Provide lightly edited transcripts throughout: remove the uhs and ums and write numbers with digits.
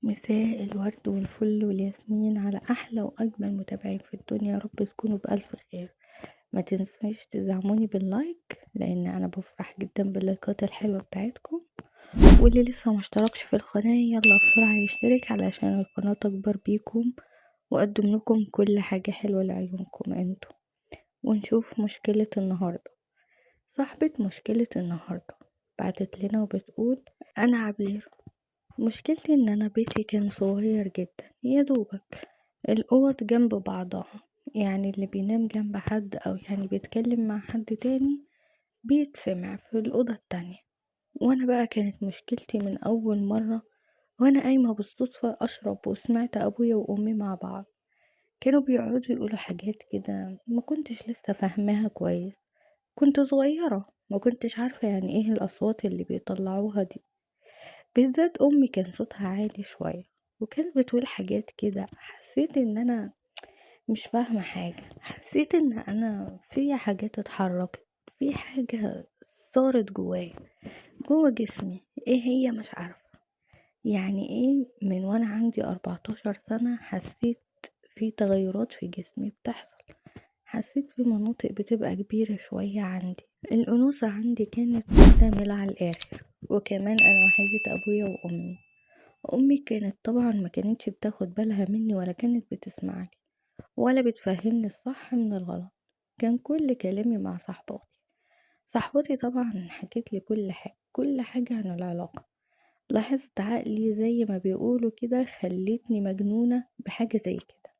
مساء الورد والفل والياسمين على احلى واجمل متابعين في الدنيا، يا رب تكونوا بالف خير. ما تنسوش تدعموني باللايك لان انا بفرح جدا باللايكات الحلوه بتاعتكم. واللي لسه ما اشتركش في القناه يلا بسرعه يشترك علشان القناه تكبر بيكم واقدم لكم كل حاجه حلوه لعيونكم انتوا. ونشوف مشكله النهارده. صاحبة مشكله النهارده بعتت لنا وبتقول: انا عبير، مشكلتي ان انا بيتي كان صغير جدا، يا دوبك الاوض جنب بعضها، يعني اللي بينام جنب حد او يعني بيتكلم مع حد تاني بيتسمع في الاوضة التانية. وانا بقى كانت مشكلتي من اول مرة وانا قايمة بالصدفة اشرب وسمعت ابويا وامي مع بعض كانوا بيقعدوا يقولوا حاجات كده ما كنتش لسه فاهماها كويس. كنت صغيرة ما كنتش عارفة يعني ايه الاصوات اللي بيطلعوها دي. بالذات امي كان صوتها عالي شوية وكانت بتقول حاجات كده، حسيت ان انا مش فاهمة حاجة، حسيت ان انا في حاجات اتحركت، في حاجة صارت جوايا جوا جسمي، ايه هي مش عارفة. يعني ايه من وانا عندي 14 سنة حسيت في تغيرات في جسمي بتحصل، حسيت في مناطق بتبقى كبيرة شوية عندي. الأنوثة عندي كانت مكتملة على الآخر، وكمان أنا وحيدة أبويا وأمي. أمي كانت طبعا ما كانتش بتاخد بالها مني ولا كانت بتسمعني ولا بتفهمني الصح من الغلط. كان كل كلامي مع صاحبتي طبعا حكيت لي كل حاجة عن العلاقة. لاحظت عقلي زي ما بيقولوا كده، خلتني مجنونة بحاجة زي كده.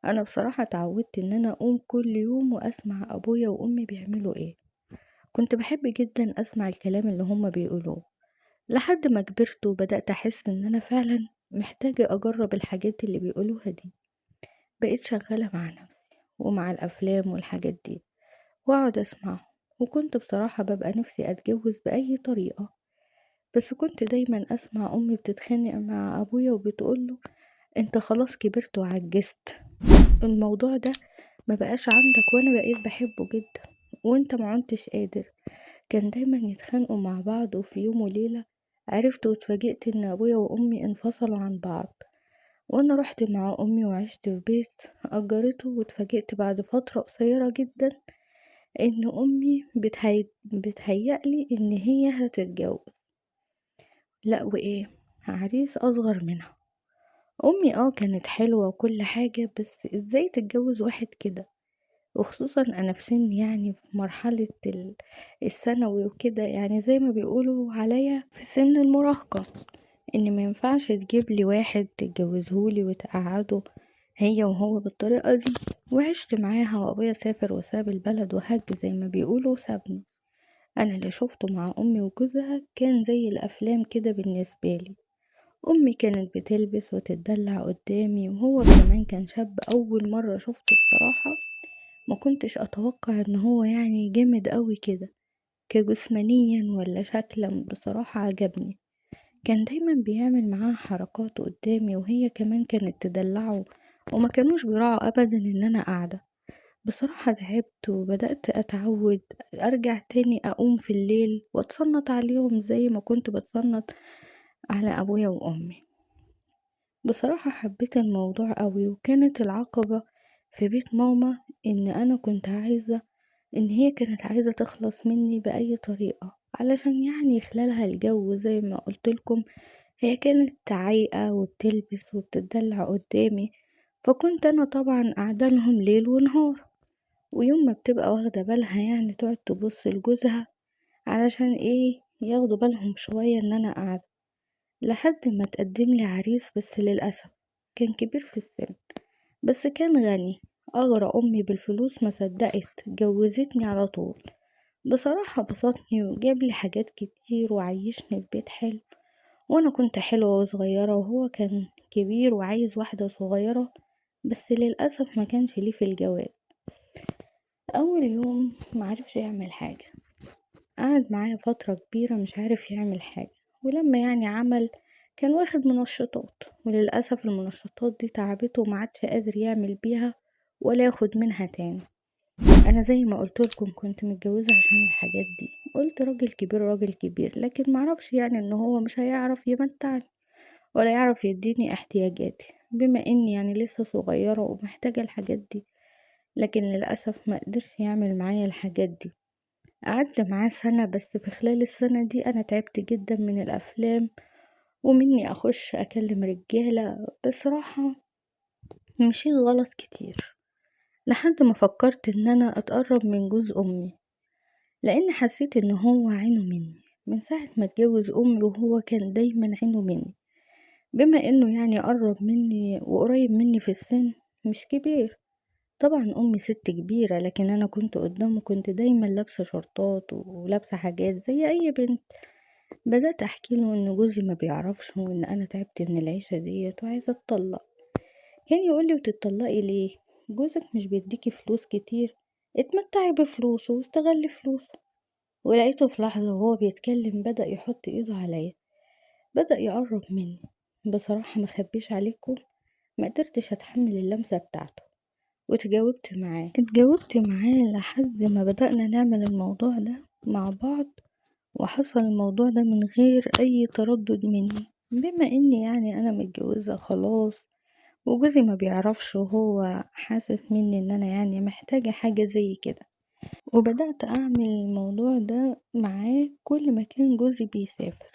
أنا بصراحة اتعودت إن أنا أقوم كل يوم وأسمع أبويا وأمي بيعملوا إيه. كنت بحب جدا أسمع الكلام اللي هما بيقولوه، لحد ما كبرت وبدأت أحس إن أنا فعلا محتاجة أجرب الحاجات اللي بيقولوها دي. بقيت شغالة مع نفسي ومع الأفلام والحاجات دي وأقعد أسمعهم. وكنت بصراحة ببقى نفسي أتجوز بأي طريقة، بس كنت دايما أسمع أمي بتتخانق مع أبويا وبتقوله: أنت خلاص كبرت وعجزت، الموضوع ده ما بقاش عندك، وأنا بقيت بحبه جدا وأنت ما عنتش قادر. كان دايما يتخانقوا مع بعض، وفي يوم وليلة عرفت واتفاجئت ان ابويا وامي انفصلوا عن بعض. وانا رحت مع امي وعشت في بيت اجرته، واتفاجئت بعد فترة قصيرة جدا ان امي بتهيألي ان هي هتتجوز. لا وايه، عريس اصغر منها. امي كانت حلوة وكل حاجة، بس ازاي تتجوز واحد كده؟ وخصوصا انا في سن يعني في مرحلة الثانوي وكده، يعني زي ما بيقولوا عليا في سن المراهقة. ان ما ينفعش تجيب لي واحد تتجوزهولي وتقعده هي وهو بالطريقة دي. وعشت معاها وابويا سافر وساب البلد وهج زي ما بيقولوا سابني. انا اللي شفته مع امي وجوزها كان زي الافلام كده بالنسبة لي. امي كانت بتلبس وتتدلع قدامي، وهو كمان كان شاب اول مرة شفته بصراحة. ما كنتش اتوقع ان هو يعني جامد قوي كده كجسمانيا ولا شكلا، بصراحة عجبني. كان دايما بيعمل معاها حركات قدامي وهي كمان كانت تدلعه، وما كانوش بيراعوا ابدا ان انا قاعدة. بصراحة تعبت وبدأت اتعود ارجع تاني اقوم في الليل واتصنت عليهم زي ما كنت بتصنت على ابويا وامي. بصراحة حبيت الموضوع قوي، وكانت العقبة في بيت ماما ان انا كنت عايزة ان هي كانت عايزة تخلص مني بأي طريقة علشان يعني يخلالها الجو زي ما قلت لكم. هي كانت عايقة وبتلبس وبتدلع قدامي، فكنت انا طبعا قاعدة لهم ليل ونهار. ويوم ما بتبقى واخدة بالها يعني تقعد تبص لجوزها علشان ايه ياخدوا بالهم شوية ان انا قاعدة. لحد ما تقدم لي عريس، بس للأسف كان كبير في السن بس كان غني. أغرى أمي بالفلوس ما صدقت جوزتني على طول. بصراحة بسطني وجاب لي حاجات كتير وعيشني في بيت حلو. وانا كنت حلوة وصغيرة وهو كان كبير وعايز واحدة صغيرة، بس للأسف ما كانش ليه في الجواز. اول يوم معرفش يعمل حاجة، قعد معايا فترة كبيرة مش عارف يعمل حاجة. ولما يعني عمل كان واخد منشطات، وللأسف المنشطات دي تعبته ومعادش قادر يعمل بيها ولا ياخد منها تاني. انا زي ما قلت لكم كنت متجوزة عشان الحاجات دي، قلت راجل كبير راجل كبير، لكن معرفش يعني ان هو مش هيعرف يمتعني. ولا يعرف يديني احتياجاتي، بما اني يعني لسه صغيرة ومحتاجة الحاجات دي. لكن للأسف ما قدرش يعمل معايا الحاجات دي. قعدت معاه سنة، بس في خلال السنة دي أنا تعبت جدا من الأفلام، ومني أخش أكلم رجالة. بصراحة مشيت غلط كتير، لحد ما فكرت إن أنا أتقرب من جوز أمي، لأن حسيت إن هو عينه مني. من ساعة ما اتجوز أمي وهو كان دايما عينه مني، بما إنه يعني قرب مني وقريب مني في السن، مش كبير. طبعا أمي ست كبيرة، لكن أنا كنت قدامه كنت دايما لابسة شورتات ولابسة حاجات زي أي بنت. بدأت أحكي له إن جوزي ما بيعرفش، وإن أنا تعبت من العيشة ديت وعايزة أتطلق. كان يقولي وتتطلقي ليه؟ جوزك مش بيديكي فلوس كتير؟ اتمتعي بفلوسه واستغلي فلوسه. ولقيته في لحظة وهو بيتكلم بدأ يحط ايده عليا، بدأ يقرب مني. بصراحة مخبيش عليكم، ما قدرتش اتحمل اللمسة بتاعته، اتجاوبت معاه لحد ما بدأنا نعمل الموضوع ده مع بعض. وحصل الموضوع ده من غير اي تردد مني، بما اني يعني انا متجوزة خلاص، وجوزي ما بيعرفش، وهو حاسس مني ان انا يعني محتاجة حاجة زي كده. وبدأت اعمل الموضوع ده معاه كل ما كان جوزي بيسافر،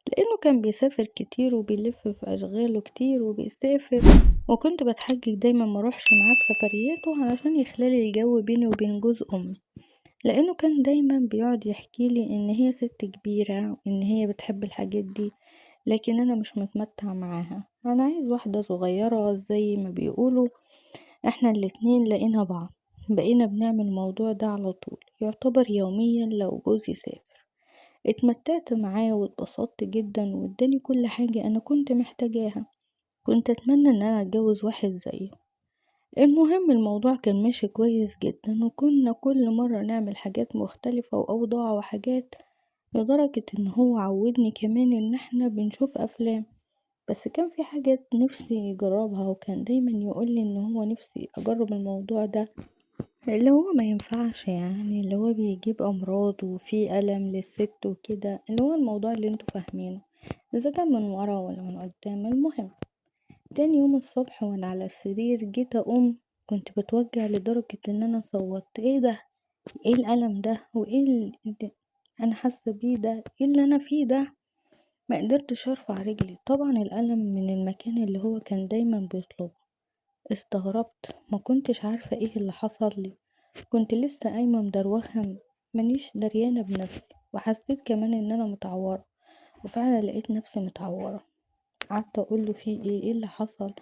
لانه كان بيسافر كتير وبيلف في اشغاله كتير وبيسافر. وكنت بتحجج دايما ما اروحش معاه في سفرياته علشان يخلالي الجو بيني وبين جوز امي، لانه كان دايما بيقعد يحكي لي ان هي ست كبيرة وان هي بتحب الحاجات دي، لكن انا مش متمتع معاها. انا عايز واحدة صغيرة زي ما بيقولوا. احنا الاتنين لقينا بعض، بقينا بنعمل الموضوع ده على طول، يعتبر يوميا لو جوزي سافر. اتمتعت معاه واتبسطت جدا، واداني كل حاجة انا كنت محتاجاها. كنت اتمنى ان انا اتجوز واحد زيه. المهم الموضوع كان ماشي كويس جدا، وكنا كل مرة نعمل حاجات مختلفة وأوضاع وحاجات، لدرجة ان هو عودني كمان ان احنا بنشوف افلام. بس كان في حاجات نفسي يجربها، وكان دايما يقولي ان هو نفسي اجرب الموضوع ده، اللي هو ما ينفعش، يعني اللي هو بيجيب امراض وفي الم للست وكده، اللي هو الموضوع اللي انتوا فاهمينه، اذا كان من ورا ولا من قدام. المهم تاني يوم الصبح وانا على السرير جيت اقوم، كنت بتوجع لدرجة ان انا صوتت: ايه ده؟ ايه الالم ده؟ وايه اللي انا حاسة بيه ده؟ ايه اللي انا فيه ده؟ ما قدرتش ارفع رجلي، طبعا الالم من المكان اللي هو كان دايما بيطلبه. استغربت، ما كنتش عارفة ايه اللي حصل لي. كنت لسه قايمة مدروخة، مانيش دريانة بنفسي، وحسيت كمان ان انا متعورة. وفعلا لقيت نفسي متعورة. قعدت اقول له: في ايه؟ ايه اللي حصل؟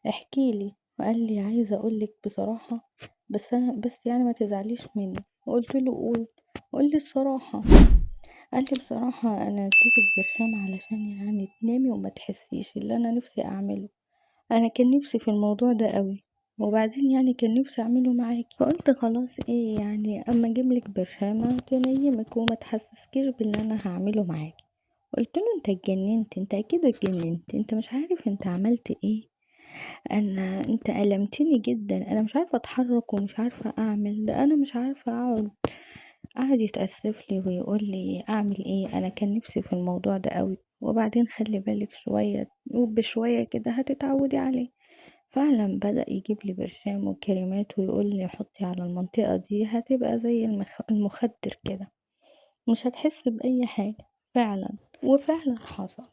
احكي لي. وقال لي: عايزه اقول لك بصراحه، بس يعني ما تزعليش مني. وقلت له: قول لي الصراحه. قال لي: بصراحه انا اديتك برشام علشان يعني تنامي وما تحسيش اللي انا نفسي اعمله. انا كان نفسي في الموضوع ده قوي، وبعدين يعني كان نفسي اعمله معاكي. فقلت خلاص، ايه يعني اما اجيبلك برشامه تنيمك وما تحسسكيش باللي انا هعمله معاكي. قلت له: انت اتجننت، انت اكيد اتجننت، انت مش عارف انت عملت ايه. انت ألمتني جدا، انا مش عارفه اتحرك ومش عارفه اعمل ده، انا مش عارفه اقعد. قعد يتأسف لي ويقول لي اعمل ايه، انا كان نفسي في الموضوع ده قوي، وبعدين خلي بالك شويه وبشويه كده هتتعودي عليه. فعلا بدأ يجيب لي برشام وكريمات ويقول لي: حطي على المنطقه دي هتبقى زي المخدر كده، مش هتحس بأي حاجه. فعلا، وفعلا حصل.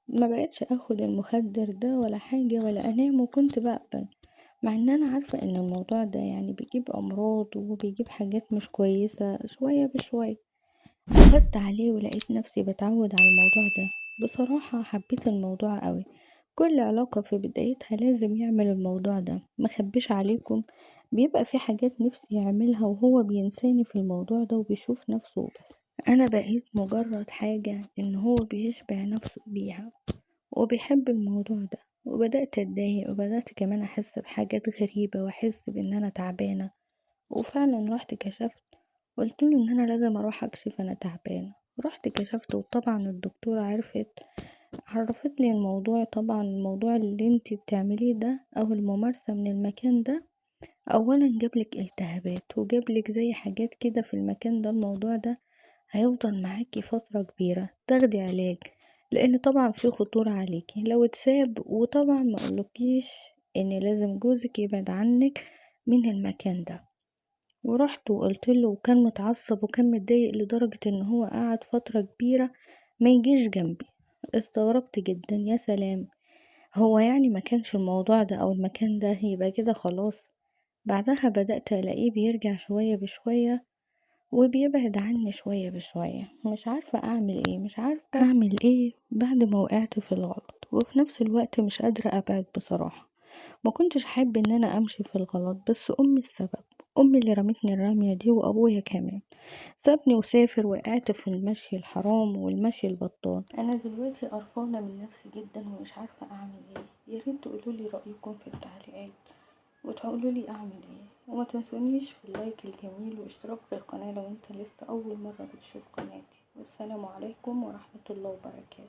ما بقتش اخد المخدر ده ولا حاجة ولا انام، وكنت بقبل، مع ان انا عارفة ان الموضوع ده يعني بيجيب امراض وبيجيب حاجات مش كويسة. شوية بشوية اخدت عليه ولقيت نفسي بتعود على الموضوع ده. بصراحة حبيت الموضوع قوي. كل علاقة في بدايتها لازم يعمل الموضوع ده، مخبيش عليكم. بيبقى في حاجات نفسي يعملها وهو بينساني في الموضوع ده وبيشوف نفسه بس. انا بقيت مجرد حاجة ان هو بيشبع نفسه بيها، وبيحب الموضوع ده. وبدأت أتضايق، وبدأت كمان أحس بحاجات غريبة، وأحس بإن أنا تعبانة. وفعلا رحت كشفت، قلت له إن أنا لازم أروح أكشف، أنا تعبانة. رحت كشفت، وطبعا الدكتورة عرفت لي الموضوع. طبعا الموضوع اللي انتي بتعمليه ده أو الممارسة من المكان ده، أولا جابلك التهابات وجابلك زي حاجات كده في المكان ده. الموضوع ده هيفضل معاكي فترة كبيرة، تاخدي علاج. لان طبعا في خطورة عليكي لو اتساب. وطبعا ما اقولكيش ان لازم جوزك يبعد عنك من المكان ده. ورحت وقلت له، وكان متعصب وكان متضايق لدرجة ان هو قعد فترة كبيرة ما يجيش جنبي. استغربت جدا، يا سلام، هو يعني ما كانش الموضوع ده او المكان ده يبقى كده خلاص؟ بعدها بدأت الاقيه بيرجع شوية بشوية وبيبعد عني شوية بشوية. مش عارفة اعمل ايه، مش عارفة اعمل ايه بعد ما وقعت في الغلط، وفي نفس الوقت مش قادرة ابعد بصراحة. ما كنتش حابة ان انا امشي في الغلط، بس امي السبب. امي اللي رمتني الرمية دي، وابويا كمان سابني وسافر. وقعت في المشي الحرام والمشي البطال. انا دلوقتي قرفانة من نفسي جدا ومش عارفة اعمل ايه. يا ريت تقولولي رأيكم في التعليقات وتقولولي اعمل ايه. وما تنسونيش في اللايك الجميل واشتراك في القناة لو انت لسه اول مرة بتشوف قناتي. والسلام عليكم ورحمة الله وبركاته.